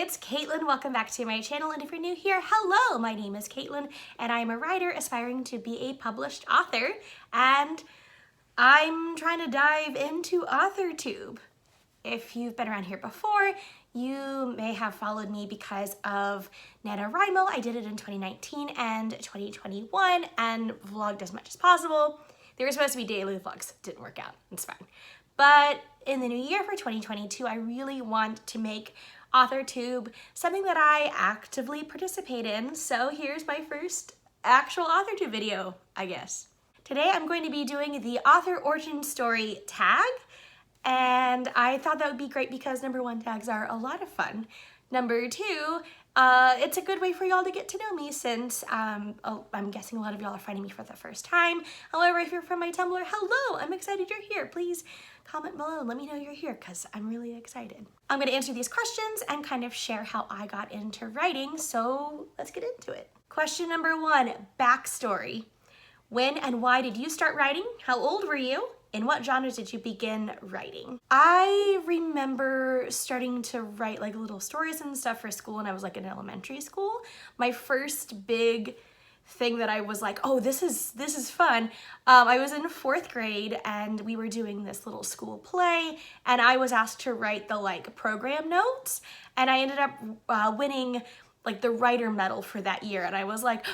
it's Caitlin. Welcome back to my channel, and if you're new here, hello! My name is Caitlin, and I'm a writer aspiring to be a published author, and I'm trying to dive into AuthorTube. If you've been around here before, you may have followed me because of NaNoWriMo. I did it in 2019 and 2021 and vlogged as much as possible. They were supposed to be daily vlogs. Didn't work out. It's fine. But in the new year for 2022, I really want to make AuthorTube something that I actively participate in. So here's my first actual AuthorTube video, I guess. Today I'm going to be doing the author origin story tag. And I thought that would be great because number one, tags are a lot of fun. Number two, it's a good way for y'all to get to know me since I'm guessing a lot of y'all are finding me for the first time. However, if you're from my Tumblr, hello, I'm excited you're here. Please comment below and let me know you're here because I'm really excited. I'm gonna answer these questions and kind of share how I got into writing, so let's get into it. Question number one, backstory. When and why did you start writing? How old were you? In what genres did you begin writing? I remember starting to write like little stories and stuff for school when I was like in elementary school. My first big thing that I was like, oh, this is fun. I was in 4th grade and we were doing this little school play and I was asked to write the like program notes and I ended up winning like the writer medal for that year, and I was like,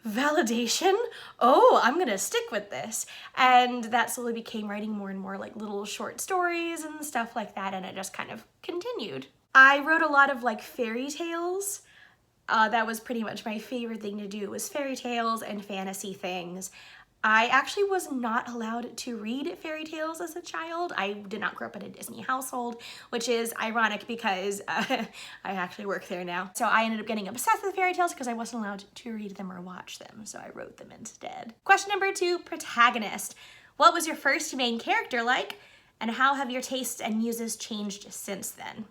validation? Oh, I'm gonna stick with this. And that slowly became writing more and more like little short stories and stuff like that, and it just kind of continued. I wrote a lot of like fairy tales. That was pretty much my favorite thing to do, was fairy tales and fantasy things. I actually was not allowed to read fairy tales as a child. I did not grow up in a Disney household, which is ironic because I actually work there now. So I ended up getting obsessed with fairy tales because I wasn't allowed to read them or watch them, so I wrote them instead. Question number 2, protagonist. What was your first main character like, and how have your tastes and muses changed since then?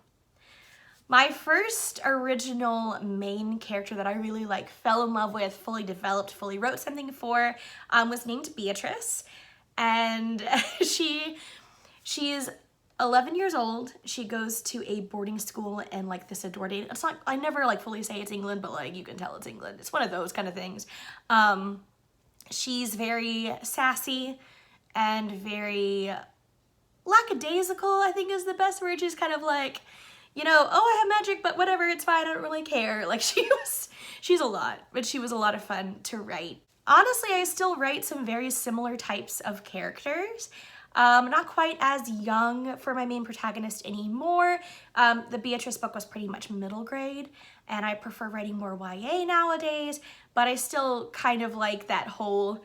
My first original main character that I really like fell in love with, fully developed, fully wrote something for, was named Beatrice. And she's 11 years old. She goes to a boarding school in like this adored, it's not, I never like fully say it's England, but like you can tell it's England. It's one of those kind of things. She's very sassy and very lackadaisical, I think is the best word. She's kind of like, you know, oh, I have magic, but whatever, it's fine, I don't really care. Like she's a lot, but she was a lot of fun to write. Honestly, I still write some very similar types of characters. Not quite as young for my main protagonist anymore. The Beatrice book was pretty much middle grade, and I prefer writing more YA nowadays, but I still kind of like that whole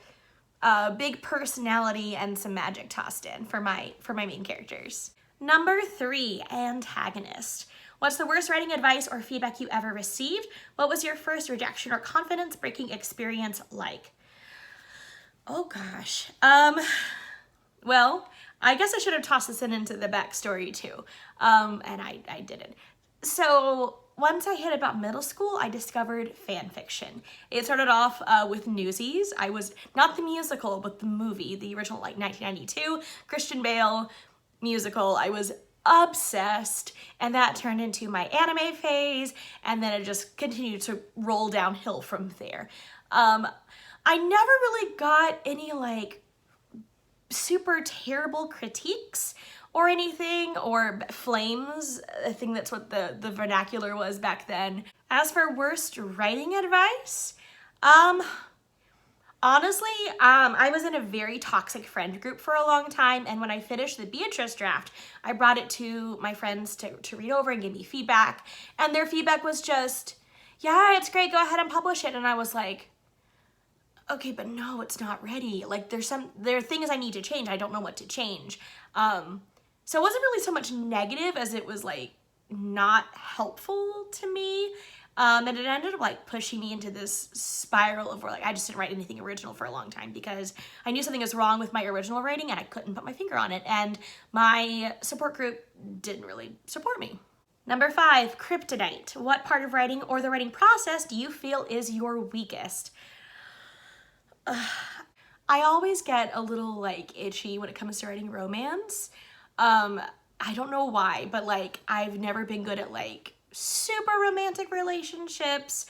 big personality and some magic tossed in for my main characters. Number 3, antagonist. What's the worst writing advice or feedback you ever received? What was your first rejection or confidence-breaking experience like? Oh gosh. Well, I guess I should have tossed this into the backstory too, and I didn't. So once I hit about middle school, I discovered fan fiction. It started off with Newsies. I was, not the musical, but the movie, the original like 1992, Christian Bale musical. I was obsessed, and that turned into my anime phase, and then it just continued to roll downhill from there. I never really got any like super terrible critiques or anything, or flames. I think that's what the vernacular was back then. As for worst writing advice, honestly, I was in a very toxic friend group for a long time, and when I finished the Beatrice draft, I brought it to my friends to read over and give me feedback, and their feedback was just, yeah, it's great, go ahead and publish it, and I was like, okay, but no, it's not ready. Like, there are things I need to change. I don't know what to change. So it wasn't really so much negative as it was like not helpful to me. And it ended up like pushing me into this spiral of where like I just didn't write anything original for a long time because I knew something was wrong with my original writing and I couldn't put my finger on it, and my support group didn't really support me. Number 5, KRYPTONITE. What part of writing or the writing process do you feel is your weakest? I always get a little like itchy when it comes to writing romance. I don't know why, but like I've never been good at like super romantic relationships.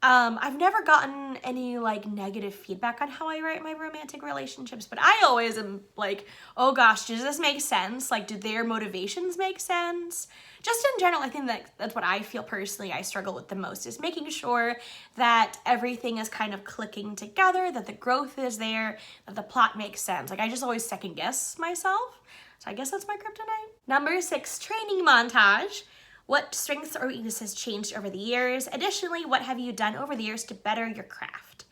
I've never gotten any like negative feedback on how I write my romantic relationships, but I always am like, oh gosh, does this make sense? Like, do their motivations make sense? Just in general, I think that's what I feel personally I struggle with the most, is making sure that everything is kind of clicking together, that the growth is there, that the plot makes sense. Like, I just always second guess myself. So I guess that's my kryptonite. Number 6, training montage. What strengths or weaknesses changed over the years? Additionally, what have you done over the years to better your craft?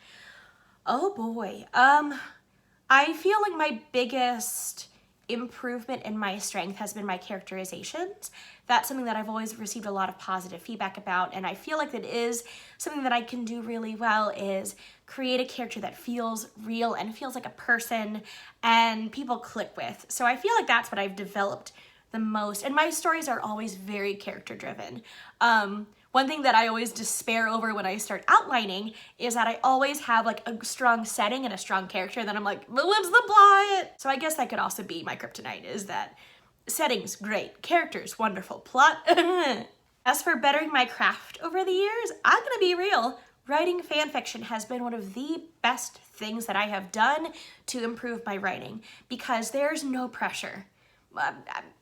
Oh boy. I feel like my biggest improvement in my strength has been my characterizations. That's something that I've always received a lot of positive feedback about, and I feel like that is something that I can do really well, is create a character that feels real and feels like a person and people click with. So I feel like that's what I've developed the most, and my stories are always very character driven. One thing that I always despair over when I start outlining is that I always have like a strong setting and a strong character, and then I'm like, but what's the plot? So I guess that could also be my kryptonite, is that settings, great, characters, wonderful, plot. As for bettering my craft over the years, I'm gonna be real. Writing fan fiction has been one of the best things that I have done to improve my writing, because there's no pressure.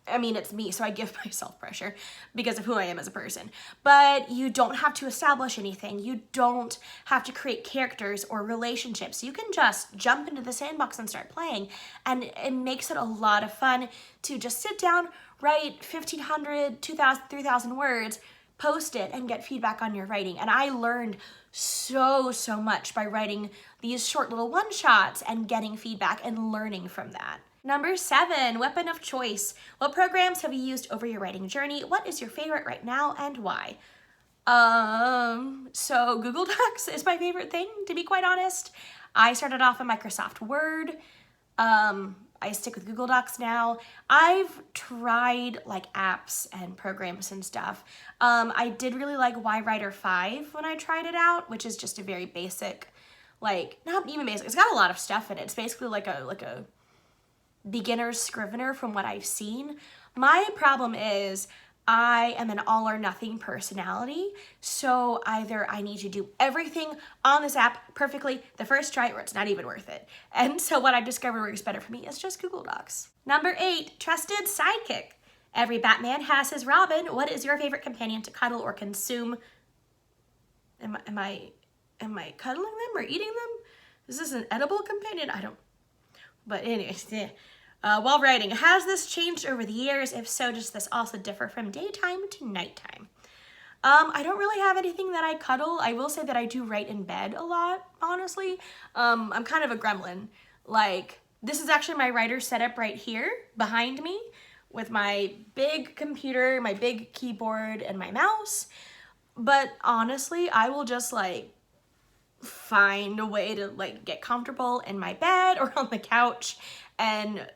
I mean, it's me, so I give myself pressure because of who I am as a person. But you don't have to establish anything. You don't have to create characters or relationships. You can just jump into the sandbox and start playing. And it makes it a lot of fun to just sit down, write 1,500, 2,000, 3,000 words, post it, and get feedback on your writing. And I learned so much by writing these short little one-shots and getting feedback and learning from that. Number 7, weapon of choice. What programs have you used over your writing journey? What is your favorite right now and why? So Google Docs is my favorite thing, to be quite honest. I started off in Microsoft Word. I stick with Google Docs now. I've tried like apps and programs and stuff. I did really like YWriter 5 when I tried it out, which is just a very basic, like, not even basic, it's got a lot of stuff in it. It's basically like a beginner's Scrivener from what I've seen. My problem is I am an all or nothing personality, so either I need to do everything on this app perfectly the first try, or it's not even worth it. And so what I've discovered works better for me is just Google Docs. Number 8, trusted sidekick. Every Batman has his Robin. What is your favorite companion to cuddle or consume? Am I cuddling them or eating them? Is this an edible companion? I don't. But anyways, yeah. While writing, has this changed over the years? If so, does this also differ from daytime to nighttime? I don't really have anything that I cuddle. I will say that I do write in bed a lot, honestly. I'm kind of a gremlin. Like, this is actually my writer setup right here behind me with my big computer, my big keyboard, and my mouse. But honestly, I will just like find a way to like get comfortable in my bed or on the couch and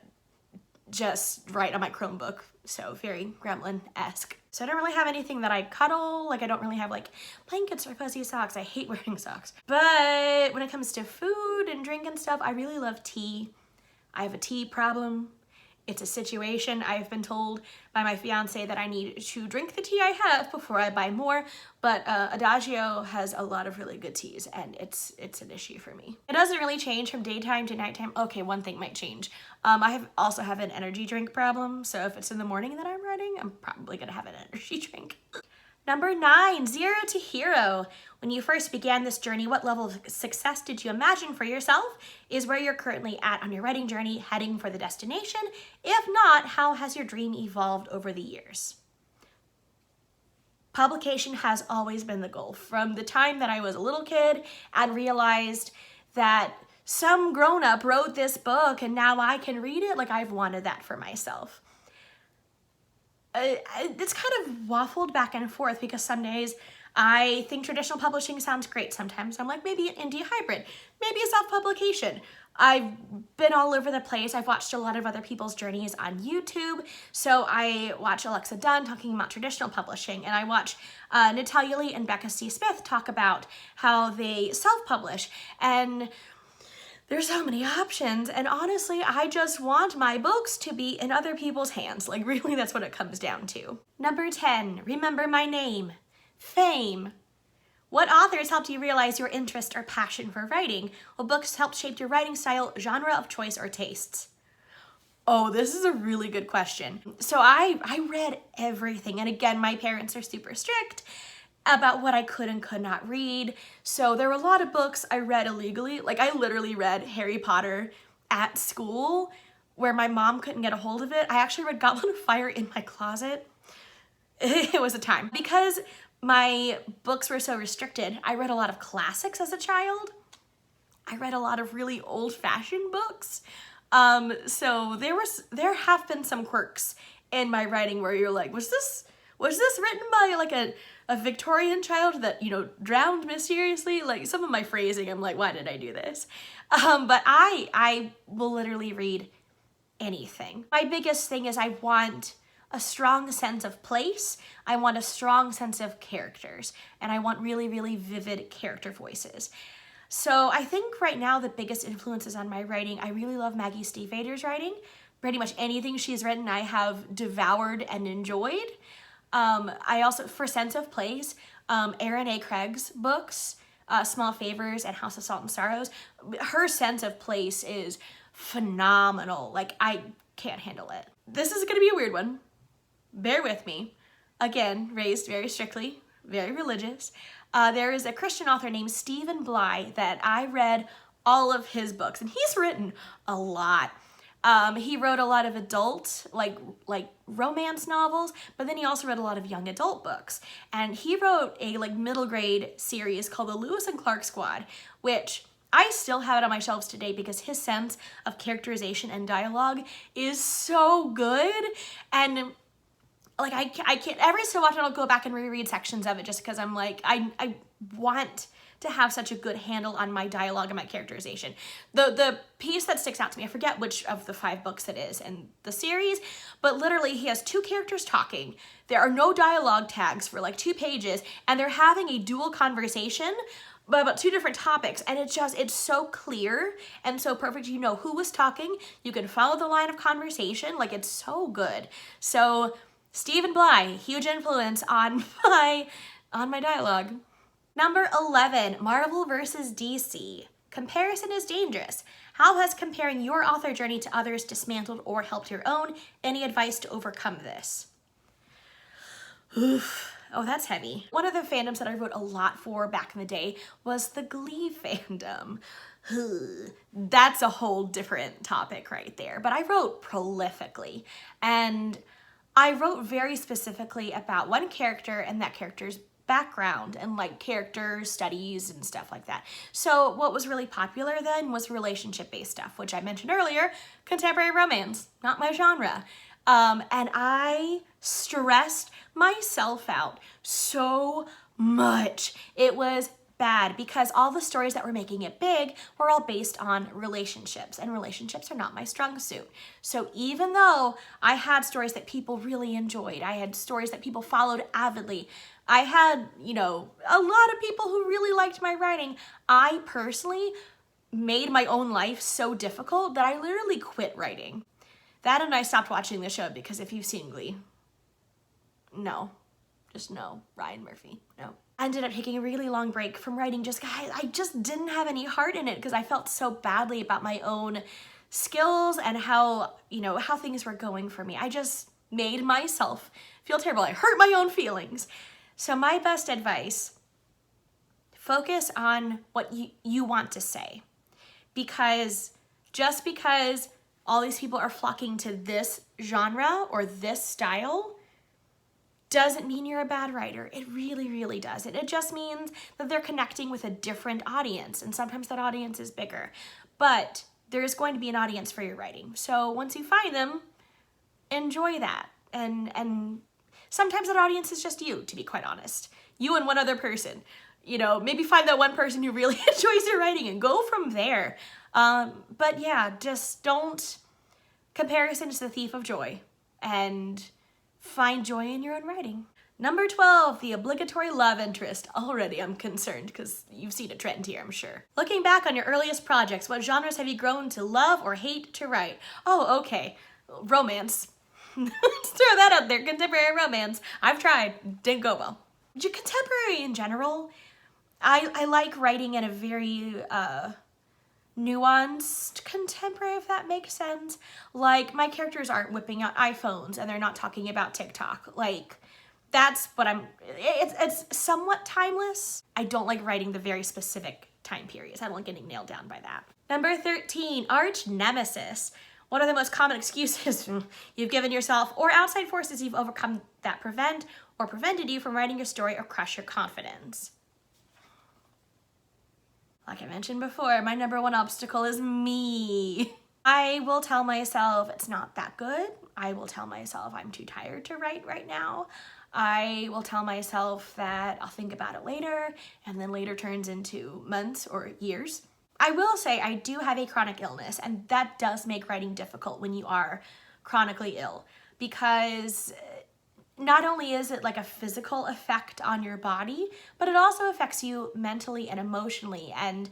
just write on my Chromebook. So very gremlin-esque. So I don't really have anything that I cuddle. Like, I don't really have like blankets or fuzzy socks. I hate wearing socks. But when it comes to food and drink and stuff, I really love tea. I have a tea problem. It's a situation. I've been told by my fiance that I need to drink the tea I have before I buy more, but Adagio has a lot of really good teas, and it's an issue for me. It doesn't really change from daytime to nighttime. Okay, one thing might change. I also have an energy drink problem, so if it's in the morning that I'm writing, I'm probably gonna have an energy drink. Number 9, 0 to hero. When you first began this journey, what level of success did you imagine for yourself? Is where you're currently at on your writing journey heading for the destination? If not, how has your dream evolved over the years? Publication has always been the goal. From the time that I was a little kid and realized that some grown-up wrote this book and now I can read it, like, I've wanted that for myself. It's kind of waffled back and forth because some days I think traditional publishing sounds great. Sometimes I'm like, maybe an indie hybrid, maybe a self-publication. I've been all over the place. I've watched a lot of other people's journeys on YouTube. So I watch Alexa Dunn talking about traditional publishing, and I watch Natalia Lee and Becca C. Smith talk about how they self-publish. And There's so many options, and honestly, I just want my books to be in other people's hands. Like, really, that's what it comes down to. Number 10, remember my name. Fame. What authors helped you realize your interest or passion for writing? What books helped shape your writing style, genre of choice, or tastes? Oh, this is a really good question. So I read everything, and again, my parents are super strict about what I could and could not read. So there were a lot of books I read illegally. Like, I literally read Harry Potter at school where my mom couldn't get a hold of it. I actually read Goblet of Fire in my closet. It was a time. Because my books were so restricted, I read a lot of classics as a child. I read a lot of really old-fashioned books. So there have been some quirks in my writing where you're like, was this written by like a Victorian child that, you know, drowned mysteriously? Like, some of my phrasing, I'm like, why did I do this? But I will literally read anything. My biggest thing is I want a strong sense of place. I want a strong sense of characters, and I want really, really vivid character voices. So I think right now the biggest influences on my writing, I really love Maggie Stiefvater's writing. Pretty much anything she's written I have devoured and enjoyed. I also, for sense of place, Erin A. Craig's books, Small Favors and House of Salt and Sorrows, her sense of place is phenomenal. Like, I can't handle it. This is gonna be a weird one. Bear with me. Again, raised very strictly, very religious. There is a Christian author named Stephen Bly that I read all of his books, and he's written a lot. He wrote a lot of adult, like romance novels, but then he also read a lot of young adult books. And he wrote a like middle grade series called the Lewis and Clark Squad, which I still have it on my shelves today because his sense of characterization and dialogue is so good. And like, I can't, every so often I'll go back and reread sections of it just because I'm like, I want to have such a good handle on my dialogue and my characterization. The piece that sticks out to me, I forget which of the 5 books it is in the series, but literally he has 2 characters talking. There are no dialogue tags for like 2 pages, and they're having a dual conversation about 2 different topics, and it's so clear and so perfect. You know who was talking, you can follow the line of conversation, like, it's so good. So Stephen Bly, huge influence on my dialogue. Number 11, Marvel versus DC. Comparison is dangerous. How has comparing your author journey to others dismantled or helped your own? Any advice to overcome this? Oof. Oh, that's heavy. One of the fandoms that I wrote a lot for back in the day was the Glee fandom. That's a whole different topic right there. But I wrote prolifically, and I wrote very specifically about one character and that character's background and like character studies and stuff like that. So what was really popular then was relationship-based stuff, which I mentioned earlier, contemporary romance, not my genre. And I stressed myself out so much. It was bad because all the stories that were making it big were all based on relationships, and relationships are not my strong suit. So even though I had stories that people really enjoyed, I had stories that people followed avidly, I had, you know, a lot of people who really liked my writing, I personally made my own life so difficult that I literally quit writing. That, and I stopped watching the show, because if you've seen Glee, no, just no. Ryan Murphy, no. I ended up taking a really long break from writing. I just didn't have any heart in it because I felt so badly about my own skills and how things were going for me. I just made myself feel terrible. I hurt my own feelings. So my best advice, focus on what you want to say. Because just because all these people are flocking to this genre or this style doesn't mean you're a bad writer. It really, really doesn't. It just means that they're connecting with a different audience, and sometimes that audience is bigger. But there's going to be an audience for your writing. So once you find them, enjoy that. And sometimes that audience is just you, to be quite honest. You and one other person. You know, maybe find that one person who really enjoys your writing and go from there. But yeah, just don't. Comparison is the thief of joy. And find joy in your own writing. Number 12, the obligatory love interest. Already I'm concerned because you've seen a trend here, I'm sure. Looking back on your earliest projects, what genres have you grown to love or hate to write? Oh, okay. Romance. Let's throw that out there. Contemporary romance. I've tried. Didn't go well. Contemporary in general, I like writing in a very nuanced contemporary, if that makes sense. Like, my characters aren't whipping out iPhones and they're not talking about TikTok. Like, that's what it's somewhat timeless. I don't like writing the very specific time periods. I don't like getting nailed down by that. Number 13, arch nemesis. What are the most common excuses you've given yourself or outside forces you've overcome that prevent or prevented you from writing your story or crush your confidence? Like I mentioned before, my number one obstacle is me. I will tell myself it's not that good. I will tell myself I'm too tired to write right now. I will tell myself that I'll think about it later, and then later turns into months or years. I will say I do have a chronic illness, and that does make writing difficult when you are chronically ill, because not only is it like a physical effect on your body, but it also affects you mentally and emotionally. And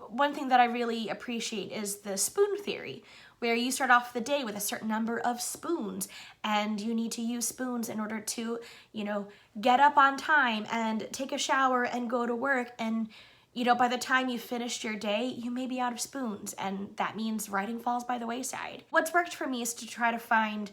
one thing that I really appreciate is the spoon theory, where you start off the day with a certain number of spoons and you need to use spoons in order to, you know, get up on time and take a shower and go to work. And, you know, by the time you finished your day, you may be out of spoons, and that means writing falls by the wayside. What's worked for me is to try to find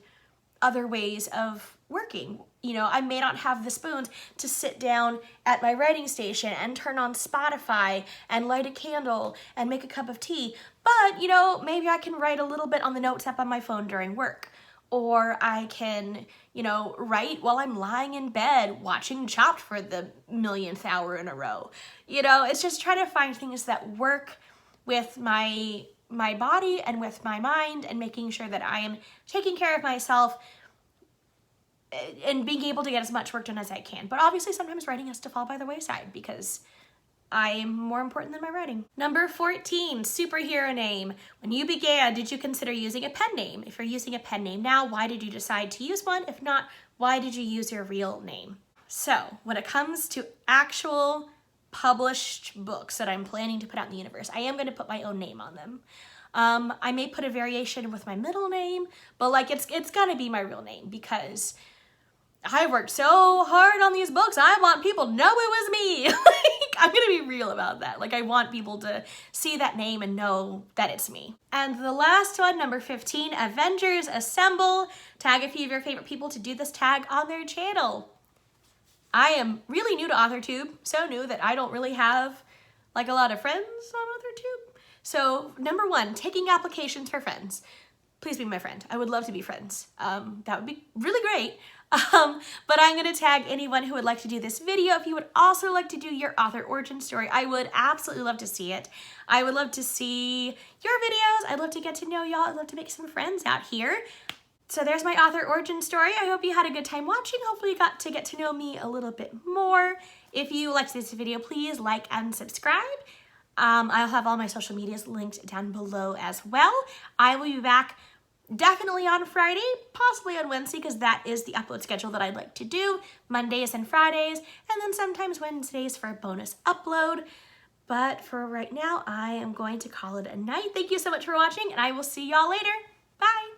other ways of working. You know, I may not have the spoons to sit down at my writing station and turn on Spotify and light a candle and make a cup of tea, but, you know, maybe I can write a little bit on the notes app on my phone during work. Or I can, you know, write while I'm lying in bed watching Chopped for the millionth hour in a row. You know, it's just trying to find things that work with my body and with my mind, and making sure that I am taking care of myself and being able to get as much work done as I can. But obviously sometimes writing has to fall by the wayside because I am more important than my writing. Number 14, superhero name. When you began, did you consider using a pen name? If you're using a pen name now, why did you decide to use one? If not, why did you use your real name? So when it comes to actual published books that I'm planning to put out in the universe, I am going to put my own name on them. I may put a variation with my middle name, but like it's gonna be my real name, because I worked so hard on these books. I want people to know it was me. Like, I'm gonna be real about that. Like, I want people to see that name and know that it's me. And the last one, number 15, Avengers Assemble. Tag a few of your favorite people to do this tag on their channel. I am really new to AuthorTube, so new that I don't really have like a lot of friends on AuthorTube. So number 1, taking applications for friends. Please be my friend. I would love to be friends. That would be really great. But I'm gonna tag anyone who would like to do this video. If you would also like to do your author origin story, I would absolutely love to see it. I would love to see your videos. I'd love to get to know y'all. I'd love to make some friends out here. So there's my author origin story. I hope you had a good time watching. Hopefully you got to get to know me a little bit more. If you liked this video, please like and subscribe. I'll have all my social medias linked down below as well. I will be back definitely on Friday, possibly on Wednesday, because that is the upload schedule that I'd like to do. Mondays and Fridays, and then sometimes Wednesdays for a bonus upload. But for right now, I am going to call it a night. Thank you so much for watching, and I will see y'all later. Bye!